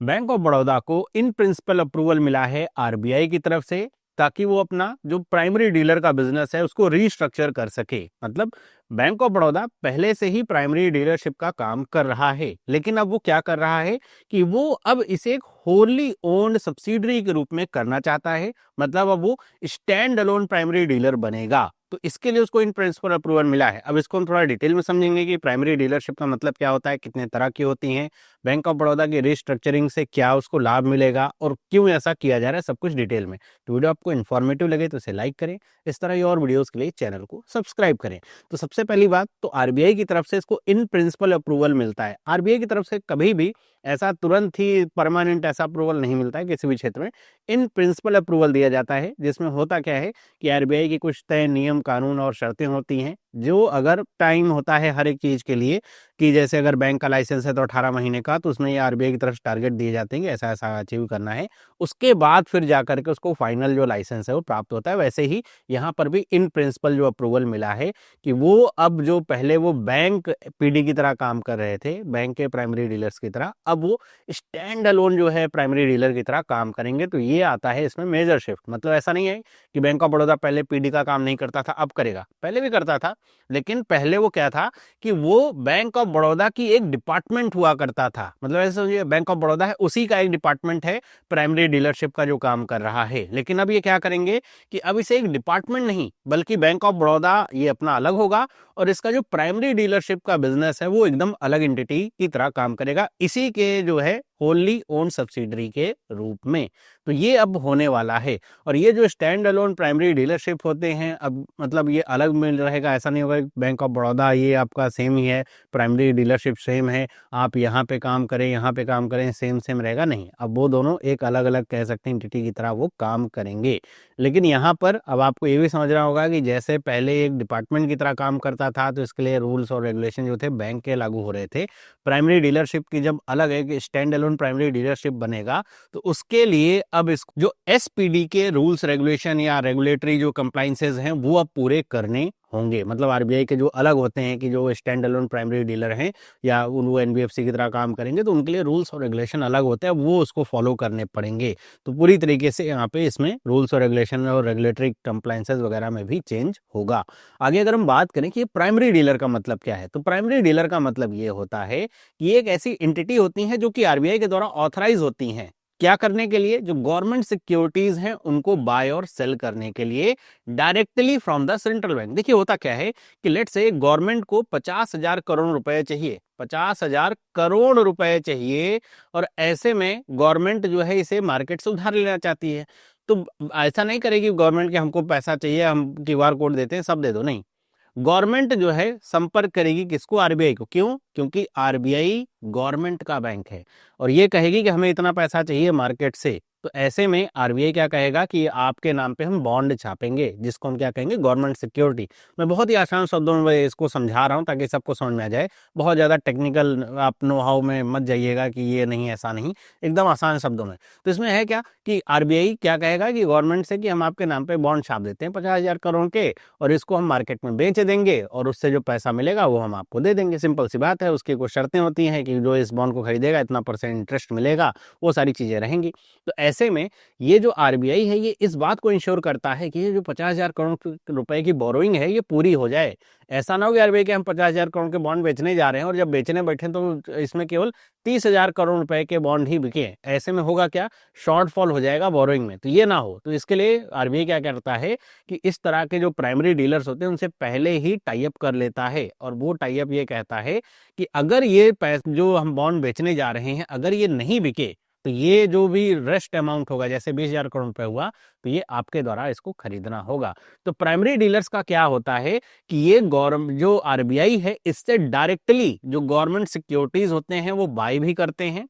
Bank of Baroda को in principle approval मिला है आरबीआई की तरफ से, ताकि वो अपना जो प्राइमरी डीलर का बिजनेस है उसको रीस्ट्रक्चर कर सके। मतलब बैंक ऑफ बड़ौदा पहले से ही प्राइमरी डीलरशिप का काम कर रहा है, लेकिन अब वो क्या कर रहा है कि वो अब इसे एक होली ओन्ड सब्सिडरी के रूप में करना चाहता है। मतलब अब वो स्टैंड अलोन प्राइमरी डीलर बनेगा, तो इसके लिए उसको इन प्रिंसिपल अप्रूवल मिला है। अब इसको हम थोड़ा डिटेल में समझेंगे कि प्राइमरी डीलरशिप का मतलब क्या होता है, कितने तरह की होती हैं, बैंक ऑफ बड़ौदा की रिस्ट्रक्चरिंग से क्या उसको लाभ मिलेगा और क्यों ऐसा किया जा रहा है, सब कुछ डिटेल में। तो वीडियो आपको इन्फॉर्मेटिव लगे तो इसे लाइक करें, इस तरह की और वीडियोस के लिए चैनल को सब्सक्राइब करें। तो सबसे पहली बात तो आरबीआई की तरफ से इसको इन प्रिंसिपल अप्रूवल मिलता है। आरबीआई की तरफ से कभी भी ऐसा तुरंत ही परमानेंट ऐसा अप्रूवल नहीं मिलता है किसी भी क्षेत्र में। इन प्रिंसिपल अप्रूवल दिया जाता है, जिसमें होता क्या है कि आरबीआई की कुछ तय नियम कानून और शर्तें होती हैं, जो अगर टाइम होता है हर एक चीज के लिए, कि जैसे अगर बैंक का लाइसेंस है तो 18 महीने का, तो उसमें ये आरबीआई की तरफ से टारगेट दिए जाते हैं कि ऐसा ऐसा अचीव करना है। उसके बाद फिर जाकर के उसको फाइनल जो लाइसेंस है वो प्राप्त होता है। वैसे ही यहाँ पर भी इन प्रिंसिपल जो अप्रूवल मिला है कि वो अब जो पहले वो बैंक पीडी की तरह काम कर रहे थे, बैंक के प्राइमरी डीलर्स की तरह, अब वो स्टैंड अलोन जो है प्राइमरी डीलर की तरह काम करेंगे। तो ये आता है इसमें मेजर शिफ्ट। मतलब ऐसा नहीं है कि बैंक ऑफ बड़ौदा पहले पीडी का काम नहीं करता था अब करेगा, पहले भी करता था, लेकिन पहले वो क्या था कि वो बैंक ऑफ बड़ौदा की एक डिपार्टमेंट हुआ करता था। मतलब ऐसे समझिए बैंक ऑफ बड़ौदा है उसी का एक डिपार्टमेंट है प्राइमरी डीलरशिप का जो काम कर रहा है। लेकिन अब ये क्या करेंगे कि अब इसे एक डिपार्टमेंट नहीं बल्कि बैंक ऑफ बड़ौदा ये अपना अलग होगा, और इसका जो प्राइमरी डीलरशिप का बिजनेस है वो एकदम अलग एंटिटी की तरह काम करेगा, इसी के जो है होली ओन सब्सिडरी के रूप में। तो ये अब होने वाला है। और ये जो स्टैंड अलोन प्राइमरी डीलरशिप होते हैं, अब मतलब ये अलग मिल रहेगा, ऐसा नहीं होगा बैंक ऑफ बड़ौदा ये आपका सेम ही है, प्राइमरी डीलरशिप सेम है, आप यहाँ पे काम करें यहाँ पे काम करें सेम सेम रहेगा, नहीं। अब वो दोनों एक अलग अलग कह सकते हैं एंटिटी की तरह वो काम करेंगे। लेकिन यहाँ पर अब आपको ये भी समझना होगा कि जैसे पहले एक डिपार्टमेंट की तरह काम करता था, तो इसके लिए रूल्स और रेगुलेशन जो थे बैंक के लागू हो रहे थे। प्राइमरी डीलरशिप की जब अलग एक स्टैंड अलोन प्राइमरी डीलरशिप बनेगा, तो उसके लिए अब इस जो एसपीडी के रूल्स रेगुलेशन या रेगुलेटरी जो कंप्लाइंसेस हैं वो अब पूरे करने होंगे। मतलब आरबीआई के जो अलग होते हैं कि जो स्टैंड अलोन प्राइमरी डीलर हैं या वो एनबीएफसी की तरह काम करेंगे, तो उनके लिए रूल्स और रेगुलेशन अलग होते हैं, वो उसको फॉलो करने पड़ेंगे। तो पूरी तरीके से यहाँ पे इसमें रूल्स और रेगुलेशन और रेगुलेटरी कंप्लाइंसेस वगैरह में भी चेंज होगा। आगे अगर हम बात करें कि प्राइमरी डीलर का मतलब क्या है, तो प्राइमरी डीलर का मतलब ये होता है कि ये एक ऐसी एंटिटी होती हैं जो कि आरबीआई के द्वारा ऑथराइज होती हैं क्या करने के लिए, जो गवर्नमेंट सिक्योरिटीज हैं उनको बाय और सेल करने के लिए directly from the central bank. देखिए होता क्या है कि लेट से गवर्नमेंट को 50,000 करोड़ रुपए चाहिए, 50,000 करोड़ रुपए चाहिए, और ऐसे में गवर्नमेंट जो है इसे मार्केट से उधार लेना चाहती है। तो ऐसा नहीं करेगी गवर्नमेंट कि हमको पैसा चाहिए हम क्यूआर कोड देते हैं सब दे दो, नहीं। गवर्नमेंट जो है संपर्क करेगी किसको, आरबीआई को। क्यों? क्योंकि आरबीआई गवर्नमेंट का बैंक है और ये कहेगी कि हमें इतना पैसा चाहिए मार्केट से। तो ऐसे में आरबीआई क्या कहेगा कि आपके नाम पे हम बॉन्ड छापेंगे, जिसको हम क्या कहेंगे, गवर्नमेंट सिक्योरिटी। मैं बहुत ही आसान शब्दों में इसको समझा रहा हूं ताकि सबको समझ में आ जाए। बहुत ज्यादा टेक्निकल आप नो हाउ में मत जाइएगा कि ये नहीं ऐसा नहीं, एकदम आसान शब्दों में। तो इसमें है क्या कि आरबीआई क्या कहेगा कि गवर्नमेंट से कि हम आपके नाम पे बॉन्ड छाप देते हैं 50,000 करोड़ के, और इसको हम मार्केट में बेच देंगे और उससे जो पैसा मिलेगा वो हम आपको दे देंगे। सिंपल सी बात है। उसकी कुछ शर्तें होती हैं कि जो इस बॉन्ड को खरीदेगा इतना % इंटरेस्ट मिलेगा, वो सारी चीजें रहेंगी। तो ऐसे में ये जो आरबीआई है ये इस बात को इंश्योर करता है कि ये जो 50,000 करोड़ रुपए की बोरोइंग है ये पूरी हो जाए। ऐसा ना हो कि आरबीआई के हम 50,000 करोड़ के बॉन्ड बेचने जा रहे हैं और जब बेचने बैठे तो इसमें केवल 30,000 करोड़ रुपए के बॉन्ड ही बिके। ऐसे में होगा क्या, शॉर्टफॉल हो जाएगा बोरोइंग में। तो ये ना हो, तो इसके लिए आरबीआई क्या करता है कि इस तरह के जो प्राइमरी डीलर्स होते हैं उनसे पहले ही टाई अप कर लेता है, और वो टाई अप ये कहता है कि अगर ये पैसे जो हम बॉन्ड बेचने जा रहे हैं अगर ये नहीं बिके, तो ये जो भी रेस्ट अमाउंट होगा, जैसे 20,000 करोड़ रुपए हुआ, तो ये आपके द्वारा इसको खरीदना होगा। तो प्राइमरी डीलर्स का क्या होता है कि ये गवर्नमेंट जो आरबीआई है इससे डायरेक्टली जो गवर्नमेंट सिक्योरिटीज होते हैं वो बाय भी करते हैं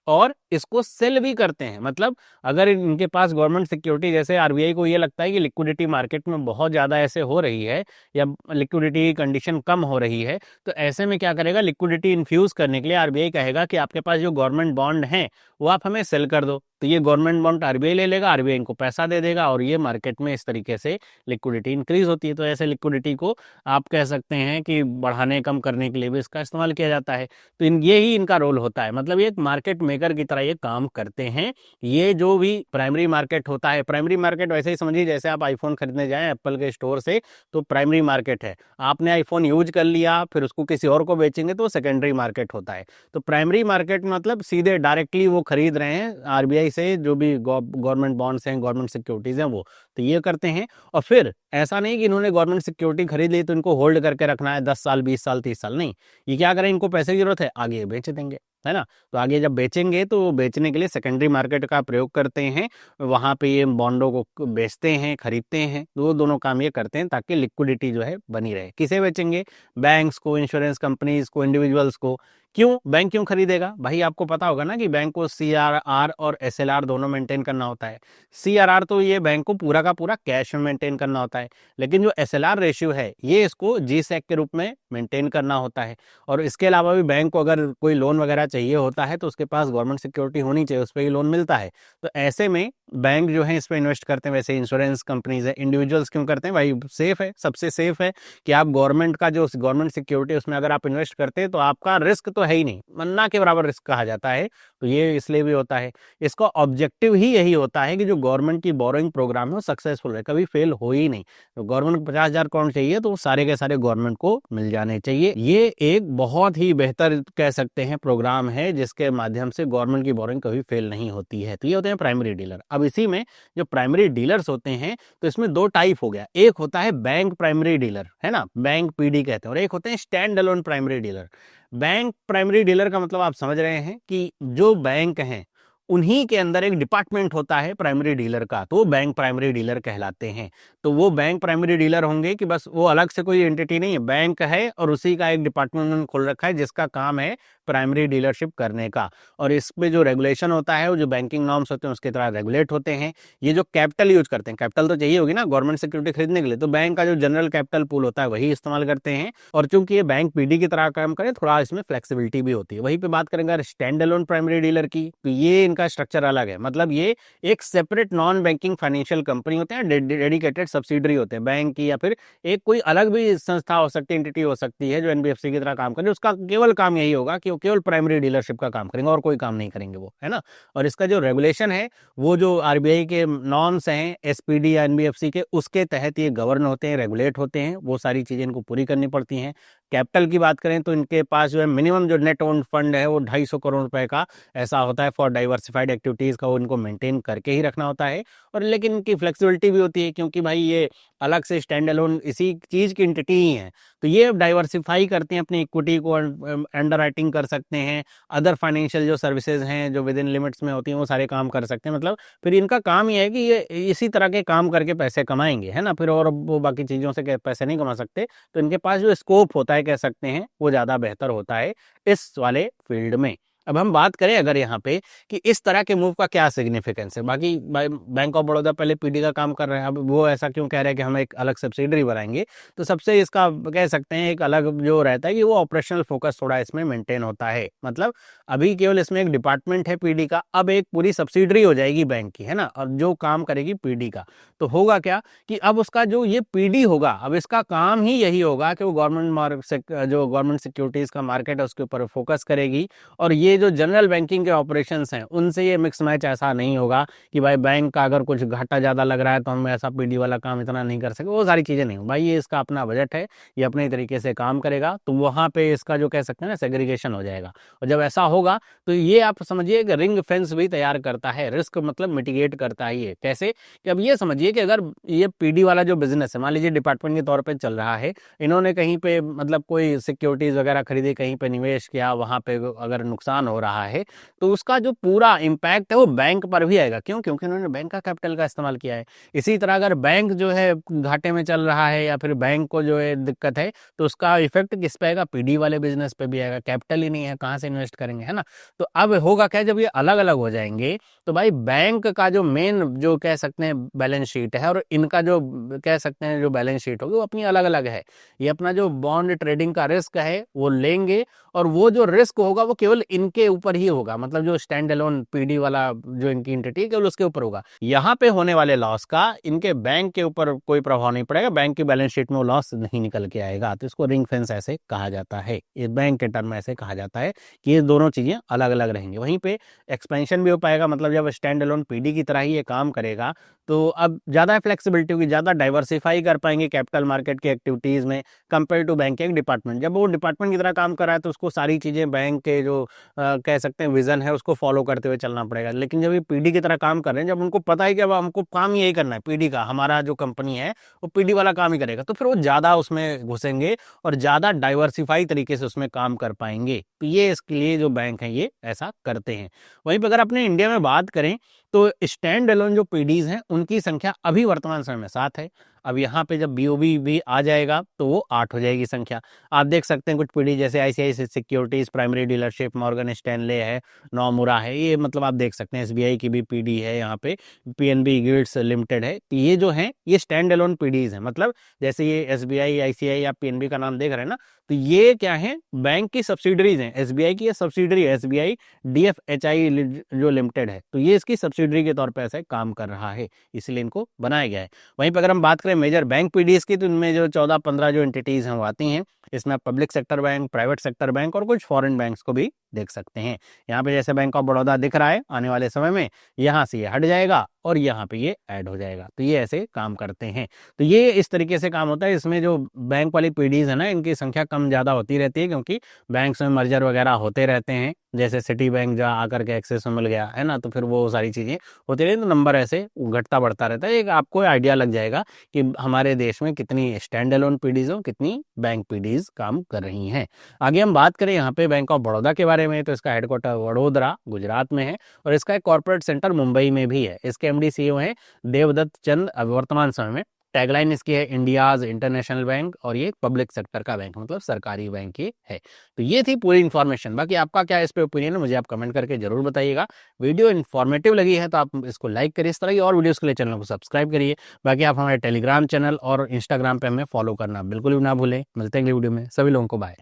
और इसको सेल भी करते हैं। मतलब अगर इनके पास गवर्नमेंट सिक्योरिटी, जैसे आरबीआई को ये लगता है कि लिक्विडिटी मार्केट में बहुत ज़्यादा ऐसे हो रही है या लिक्विडिटी कंडीशन कम हो रही है, तो ऐसे में क्या करेगा, लिक्विडिटी इन्फ्यूज़ करने के लिए आरबीआई कहेगा कि आपके पास जो गवर्नमेंट बॉन्ड हैं वो आप हमें सेल कर दो। तो ये गवर्नमेंट बॉन्ड आरबीआई ले लेगा, आरबीआई इनको पैसा दे देगा और ये मार्केट में इस तरीके से लिक्विडिटी इंक्रीज होती है। तो ऐसे लिक्विडिटी को आप कह सकते हैं कि बढ़ाने कम करने के लिए भी इसका इस्तेमाल किया जाता है। तो ये ही इनका रोल होता है, मतलब ये एक मार्केट मेकर की तरह ये काम करते हैं। ये जो भी प्राइमरी मार्केट होता है, प्राइमरी मार्केट वैसे ही समझिए जैसे आप आईफोन खरीदने जाएं एप्पल के स्टोर से, तो प्राइमरी मार्केट है। आपने आईफोन यूज कर लिया फिर उसको किसी और को बेचेंगे तो सेकेंडरी मार्केट होता है। तो प्राइमरी मार्केट मतलब सीधे डायरेक्टली वो खरीद रहे हैं आरबीआई से, जो भी गवर्नमेंट बॉन्ड्स हैं, गवर्नमेंट सिक्योरिटीज हैं, वो तो ये करते हैं। और फिर ऐसा नहीं कि इन्होंने गवर्नमेंट सिक्योरिटी खरीद ली तो इनको होल्ड करके रखना है 10 साल 20 साल 30 साल, नहीं। ये क्या करें, इनको पैसे की जरूरत है, आगे बेच देंगे, है ना। तो आगे जब बेचेंगे तो बेचने के लिए सेकेंडरी मार्केट का प्रयोग करते हैं, वहां पे ये बॉन्डों को बेचते हैं, खरीदते हैं। तो वो दोनों काम ये करते हैं ताकि लिक्विडिटी जो है बनी रहे। किसे बेचेंगे, बैंक्स को, इंश्योरेंस कंपनीज को, इंडिविजुअल्स को। क्यों, बैंक क्यों खरीदेगा भाई, आपको पता होगा ना कि बैंक को सीआरआर और एसएलआर दोनों मेंटेन करना होता है। सीआरआर तो ये बैंक को पूरा का पूरा कैश में मेंटेन करना होता है, लेकिन जो एसएलआर रेशियो है ये इसको जीसैक के रूप में मेंटेन करना होता है। और इसके अलावा भी बैंक को अगर कोई लोन वगैरह चाहिए होता है तो उसके पास गवर्नमेंट सिक्योरिटी होनी चाहिए, उस पर ही लोन मिलता है। तो ऐसे में बैंक जो है इस पर इन्वेस्ट करते हैं। वैसे इंश्योरेंस कंपनीज है, इंडिविजुअल्स क्यों करते हैं भाई, सेफ है, सबसे सेफ है कि आप गवर्नमेंट का जो गवर्नमेंट सिक्योरिटी उसमें अगर आप इन्वेस्ट करते हैं तो आपका रिस्क तो है ही नहीं, मन्ना के बराबर रिस्क कहा जाता है। तो ये इसलिए भी होता है, इसका ऑब्जेक्टिव ही यही होता है कि जो गवर्नमेंट की बोरोइंग प्रोग्राम है वो सक्सेसफुल है, कभी फेल हो ही नहीं। तो गवर्नमेंट को 50,000 करोड़ चाहिए तो सारे के सारे गवर्नमेंट को मिल जाने चाहिए। ये एक बहुत ही बेहतर कह सकते हैं प्रोग्राम है जिसके माध्यम से गवर्नमेंट की बोरोइंग कभी फेल नहीं होती है। तो ये होते हैं प्राइमरी डीलर। अब इसी में जो प्राइमरी डीलर्स होते हैं तो इसमें दो टाइप हो गया, एक होता है बैंक प्राइमरी डीलर, है ना, बैंक पीडी कहते हैं, और एक होते हैं stand alone primary dealer. Bank primary dealer का मतलब आप समझ रहे हैं कि जो बैंक हैं उन्हीं के अंदर एक डिपार्टमेंट होता है प्राइमरी डीलर का, तो बैंक प्राइमरी डीलर कहलाते हैं। तो वो बैंक प्राइमरी डीलर होंगे कि बस वो अलग से कोई एंटिटी नहीं है, बैंक है और उसी का एक डिपार्टमेंट उन्होंने खोल रखा है जिसका काम है प्राइमरी डीलरशिप करने का। और इसमें जो रेगुलेशन होता है वो जो बैंकिंग नॉर्म्स होते हैं उसके तरह रेगुलेट होते हैं। ये जो कैपिटल यूज करते हैं, कैपिटल तो चाहिए होगी ना गवर्नमेंट सिक्योरिटी खरीदने के लिए, तो बैंक का जो जनरल कैपिटल पूल होता है वही इस्तेमाल करते हैं। और चूंकि ये बैंक पीडी की तरह काम करे, थोड़ा इसमें फ्लेक्सिबिलिटी भी होती है। वहीं पे बात करेंगे स्टैंड अलोन प्राइमरी डीलर की, तो ये इनका स्ट्रक्चर अलग है। मतलब ये एक separate non banking financial company होते हैं, डेडिकेटेड सब्सिडरी होते हैं बैंक की, या फिर एक कोई अलग भी संस्था हो सकती है, एंटिटी हो सकती है जो एनबीएफसी की तरह काम करे। उसका केवल काम यही होगा कि वो केवल प्राइमरी डीलरशिप का काम करेंगे और कोई काम नहीं करेंगे वो, है ना। और इसका जो रेगुलेशन है वो जो आरबीआई के नॉर्म्स हैं एसपीडी या एनबीएफसी के, उसके तहत ये गवर्न होते हैं, रेगुलेट होते हैं। वो सारी चीजें इनको पूरी करनी पड़ती हैं। कैपिटल की बात करें तो इनके पास जो है मिनिमम जो नेट ओन्ड फंड है वो 250 करोड़ रुपए का ऐसा होता है फॉर डाइवर्सिफाइड एक्टिविटीज का, वो इनको मेंटेन करके ही रखना होता है। और लेकिन इनकी फ्लेक्सिबिलिटी भी होती है क्योंकि भाई ये अलग से स्टैंड अलोन इसी चीज की एंटिटी ही है, तो ये डाइवर्सिफाई करते हैं अपनी इक्विटी को, अंडर राइटिंग कर सकते हैं, अदर फाइनेंशियल जो सर्विसेज हैं जो विद इन लिमिट्स में होती हैं वो सारे काम कर सकते हैं। मतलब फिर इनका काम ये है कि ये इसी तरह के काम करके पैसे कमाएंगे, है ना, फिर और वो बाकी चीजों से पैसे नहीं कमा सकते। तो इनके पास जो स्कोप होता है कह सकते हैं वो ज्यादा बेहतर होता है इस वाले फील्ड में। अब हम बात करें अगर यहाँ पे कि इस तरह के मूव का क्या सिग्निफिकेंस है, बाकी बैंक ऑफ बड़ौदा पहले पीडी का काम कर रहे हैं, अब वो ऐसा क्यों कह रहे हैं कि हम एक अलग सब्सिडरी बनाएंगे। तो सबसे इसका कह सकते हैं एक अलग जो रहता है कि वो ऑपरेशनल फोकस थोड़ा इसमें मेंटेन होता है। मतलब अभी केवल इसमें एक डिपार्टमेंट है पीडी का, अब एक पूरी सब्सिडरी हो जाएगी बैंक की, है ना, और जो काम करेगी पीडी का। तो होगा क्या कि अब उसका जो ये पीडी होगा, अब इसका काम ही यही होगा कि वो गवर्नमेंट सिक्योरिटीज का मार्केट है उसके ऊपर फोकस करेगी। और ये जो जनरल बैंकिंग के ऑपरेशंस हैं उनसे ये मिक्स मैच ऐसा नहीं होगा कि भाई बैंक का अगर कुछ घाटा ज्यादा लग रहा है तो हम ऐसा पीडी वाला काम इतना नहीं कर सके, वो सारी चीजें नहीं हो भाई। ये इसका अपना बजट है, ये अपने तरीके से काम करेगा, तो वहां पे इसका जो कह सकते हैं ना सेग्रीगेशन हो जाएगा। और जब ऐसा होगा तो ये आप समझिए कि रिंग फेंस भी तैयार करता है, रिस्क मतलब मिटिगेट करता है। ये कैसे कि अब ये समझिए कि अगर ये पीडी वाला जो बिजनेस है मान लीजिए डिपार्टमेंट के तौर पर चल रहा है, इन्होंने कहीं पे मतलब कोई सिक्योरिटीज वगैरह खरीदी, कहीं पे निवेश किया, वहां पे अगर नुकसान हो रहा है तो उसका जो पूरा इंपैक्ट है वो बैंक पर भी आएगा। क्यों? क्योंकि उन्होंने बैंक का कैपिटल का इस्तेमाल किया है। इसी तरह अगर बैंक जो है घाटे में चल रहा है या फिर बैंक को जो है दिक्कत है तो उसका इफेक्ट किस पे आएगा, पीडी वाले बिजनेस पे भी आएगा। कैपिटल ही नहीं है, कहां से इन्वेस्ट करेंगे, है ना। तो अब होगा क्या, जब ये अलग अलग हो जाएंगे तो भाई बैंक का जो मेन जो कह सकते हैं बैलेंस शीट है और इनका जो कह सकते हैं जो बैलेंस शीट होगी वो अपनी अलग अलग है। ये अपना जो बॉन्ड ट्रेडिंग का रिस्क है वो लेंगे और वो जो रिस्क होगा वो केवल इनके ऊपर ही होगा, मतलब जो स्टैंड अलोन पीडी वाला जो इनकी एंटिटी है केवल उसके ऊपर होगा। यहाँ पे होने वाले लॉस का इनके बैंक के ऊपर कोई प्रभाव नहीं पड़ेगा, बैंक की बैलेंस शीट में वो लॉस नहीं निकल के आएगा। तो इसको रिंग फेंस ऐसे कहा जाता है, ये बैंक के टर्म में ऐसे कहा जाता है कि ये दोनों चीजें अलग अलग रहेंगी। वहीं पे एक्सपेंशन भी हो पाएगा, मतलब जब स्टैंड अलोन पीडी की तरह ही ये काम करेगा तो अब ज्यादा फ्लेक्सिबिलिटी होगी, ज्यादा डाइवर्सिफाई कर पाएंगे कैपिटल मार्केट की एक्टिविटीज में कंपेयर टू बैंकिंग डिपार्टमेंट। जब वो डिपार्टमेंट की तरह काम कर रहा है तो उसको सारी चीजें बैंक के जो कह सकते हैं विजन है उसको फॉलो करते हुए चलना पड़ेगा। लेकिन जब ये पीडी की तरह काम कर रहे हैं, जब उनको पता है कि अब हमको काम यही करना है पीडी का, हमारा जो कंपनी है वो पीडी वाला काम ही करेगा, तो फिर वो ज्यादा उसमें घुसेंगे और ज्यादा डाइवर्सिफाई तरीके से उसमें काम कर पाएंगे। तो ये इसके लिए जो बैंक है ये ऐसा करते हैं। वहीं पर अगर अपने इंडिया में बात करें तो स्टैंड अलोन जो पीडीज हैं उनकी संख्या अभी वर्तमान समय में 7 है। अब यहाँ पे जब बीओबी भी आ जाएगा तो वो 8 हो जाएगी संख्या। आप देख सकते हैं कुछ पीडी जैसे ICICI securities, primary dealership, Morgan Stanley है, नौमुरा है, ये मतलब आप देख सकते हैं एसबीआई की भी पीडी है, यहाँ पे पीएनबी गिल्ड्स लिमिटेड है। तो ये जो है ये स्टैंड अलोन पीडीज है, मतलब जैसे ये एसबीआई, आईसीआई या पीएनबी का नाम देख रहे हैं ना, तो ये क्या है बैंक की सब्सिडरीज हैं। एसबीआई की ये सब्सिडरी है, एसबीआई डीएफएचआई जो लिमिटेड है, तो ये इसकी सब्सिडरी के तौर पर ऐसे काम कर रहा है, इसलिए इनको बनाया गया है। वहीं पर अगर हम बात करें मेजर बैंक पीडीएस की, तो इनमें जो 14-15 जो एंटिटीज हैं वो आती हैं। इसमें public sector bank, private sector bank और कुछ फॉरेन बैंक्स को भी देख सकते हैं। यहाँ पे जैसे बैंक ऑफ बड़ौदा दिख रहा है, आने वाले समय में यहाँ से ये हट जाएगा और यहाँ पे ये ऐड हो जाएगा, तो ये ऐसे काम करते हैं। तो ये इस तरीके से काम होता है। इसमें जो बैंक वाली पीडीज है ना, इनकी संख्या कम ज्यादा होती रहती है, क्योंकि बैंक्स में मर्जर वगैरह होते रहते हैं। जैसे सिटी बैंक जहाँ आकर के एक्सेस में मिल गया है ना, तो फिर वो सारी चीजें होती रही, तो नंबर ऐसे घटता बढ़ता रहता है। एक आपको आइडिया लग जाएगा कि हमारे देश में कितनी स्टैंड अलोन पीडीज और कितनी बैंक पीडीज काम कर रही हैं। आगे हम बात करें यहाँ पे बैंक ऑफ बड़ौदा के बारे में, तो इसका हेडक्वार्टर वडोदरा गुजरात में है और इसका एक कॉर्पोरेट सेंटर मुंबई में भी है। इसके एमडी सीईओ हैं देवदत्त चंद। अब वर्तमान समय में टैगलाइन इसकी है इंडियाज इंटरनेशनल बैंक, और ये पब्लिक सेक्टर का बैंक, मतलब सरकारी बैंक ही है। तो ये थी पूरी इन्फॉर्मेशन। बाकी आपका क्या इस पे ओपिनियन है मुझे आप कमेंट करके जरूर बताइएगा। वीडियो इन्फॉर्मेटिव लगी है तो आप इसको लाइक करिए, इस तरह की और वीडियोस के लिए चैनल को सब्सक्राइब करिए। बाकी आप हमारे टेलीग्राम चैनल और इंस्टाग्राम पे हमें फॉलो करना बिल्कुल भी ना भूलें। मिलते हैं अगली वीडियो में, सभी लोगों को बाय।